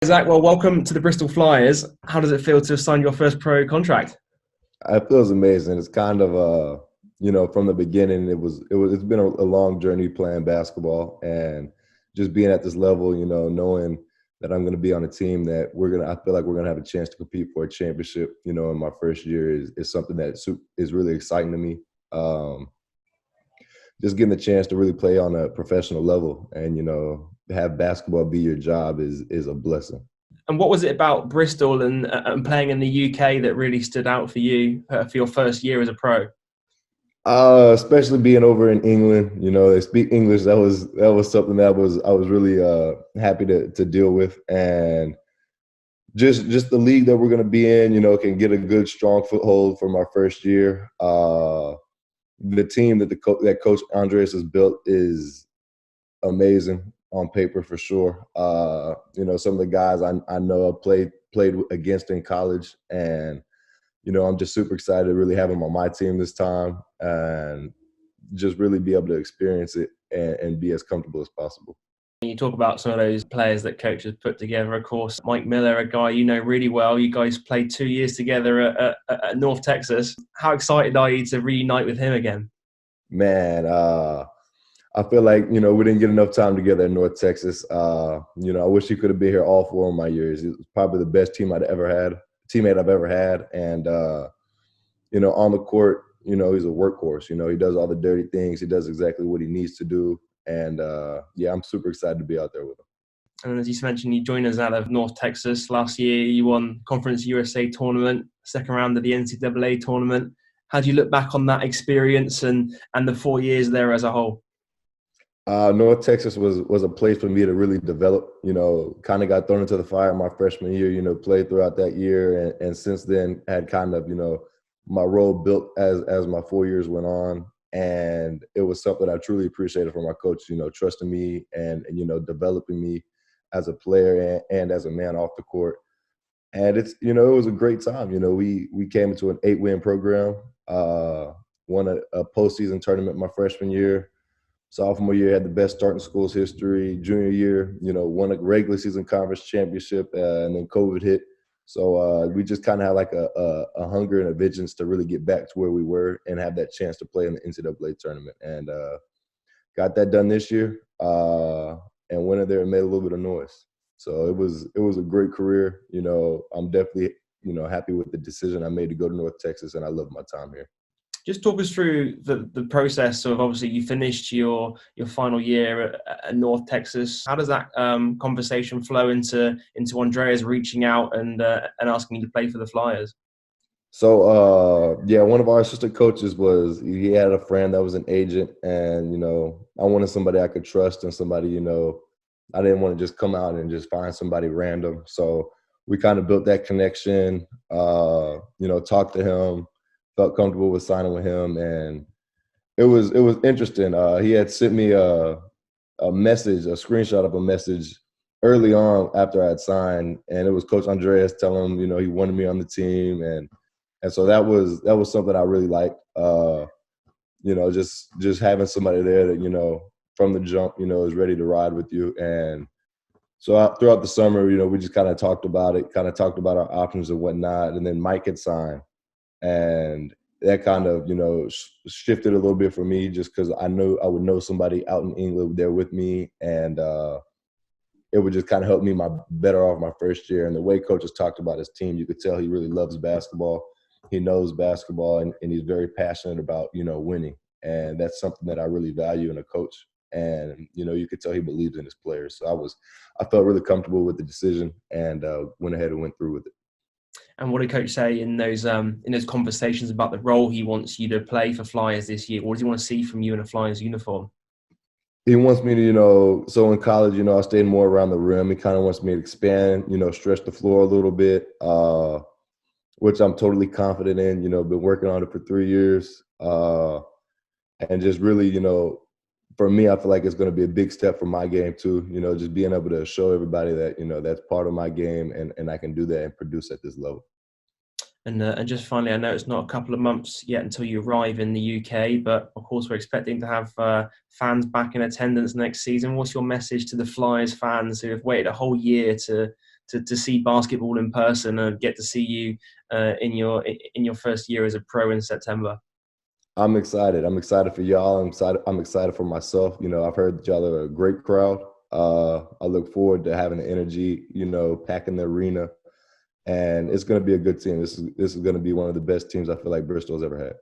Zach, well, welcome to the Bristol Flyers. How does it feel to have signed your first pro contract? It feels amazing. It's kind of from the beginning, it's been a long journey playing basketball and just being at this level, knowing that I'm going to be on a team that I feel like we're going to have a chance to compete for a championship, in my first year is something that is really exciting to me. Um, just getting the chance to really play on a professional level and, have basketball be your job is a blessing. And what was it about Bristol and playing in the UK that really stood out for you for your first year as a pro? Especially being over in England, they speak English. That was something that I was really happy to deal with, and just the league that we're going to be in, can get a good strong foothold for my first year. The team that Coach Andres has built is amazing on paper for sure. Some of the guys I know I played against in college, and I'm just super excited to really have him on my team this time and just really be able to experience it and be as comfortable as possible. You talk about some of those players that coaches put together. Of course, Mike Miller, a guy you know really well. You guys played 2 years together at North Texas. How excited are you to reunite with him again? Man, I feel like, we didn't get enough time together in North Texas. I wish he could have been here all 4 of my years. He was probably the best teammate I've ever had. And, on the court, he's a workhorse. He does all the dirty things. He does exactly what he needs to do. And, I'm super excited to be out there with him. And as you mentioned, you joined us out of North Texas last year. You won Conference USA tournament, second round of the NCAA tournament. How do you look back on that experience and the 4 years there as a whole? North Texas was a place for me to really develop. Kind of got thrown into the fire my freshman year. Played throughout that year, and since then had kind of my role built as my 4 years went on, and it was something I truly appreciated from my coach. Trusting me and developing me as a player and as a man off the court. And it was a great time. We came into an 8-win program, won a postseason tournament my freshman year. Sophomore year had the best start in school's history. Junior year, won a regular season conference championship, and then COVID hit. So we just kind of had like a hunger and a vigilance to really get back to where we were and have that chance to play in the NCAA tournament. And got that done this year, and went in there and made a little bit of noise. So it was a great career. I'm definitely happy with the decision I made to go to North Texas, and I love my time here. Just talk us through the process of, obviously you finished your final year at North Texas. How does that conversation flow into Andreas reaching out and asking you to play for the Flyers? So one of our assistant coaches he had a friend that was an agent, and I wanted somebody I could trust and somebody I didn't want to just come out and just find somebody random. So we kind of built that connection. Talked to him. Felt comfortable with signing with him, and it was interesting. He had sent me a message, a screenshot of a message early on after I had signed, and it was Coach Andreas telling him, he wanted me on the team, and so that was something I really liked. Just having somebody there that from the jump, is ready to ride with you. And so throughout the summer, we just kind of talked about it, kind of talked about our options and whatnot, and then Mike had signed. And that kind of, shifted a little bit for me just because I knew I would know somebody out in England there with me. And it would just kind of help me better off my first year. And the way coaches talked about his team, you could tell he really loves basketball. He knows basketball, and he's very passionate about, winning. And that's something that I really value in a coach. And, you could tell he believes in his players. So I felt really comfortable with the decision and went ahead and went through with it. And what did Coach say in those conversations about the role he wants you to play for Flyers this year? What does he want to see from you in a Flyers uniform? He wants me to, so in college, I stayed more around the rim. He kind of wants me to expand, stretch the floor a little bit, which I'm totally confident in. Been working on it for 3 years, and just really, for me, I feel like it's going to be a big step for my game too. Just being able to show everybody that that's part of my game, and I can do that and produce at this level. And just finally, I know it's not a couple of months yet until you arrive in the UK, but of course we're expecting to have fans back in attendance next season. What's your message to the Flyers fans who have waited a whole year to to see basketball in person and get to see you in your first year as a pro in September. I'm excited. I'm excited for y'all. I'm excited for myself. You know, I've heard that y'all are a great crowd. I look forward to having the energy, you know, packing the arena, and it's going to be a good team. This is going to be one of the best teams I feel like Bristol's ever had.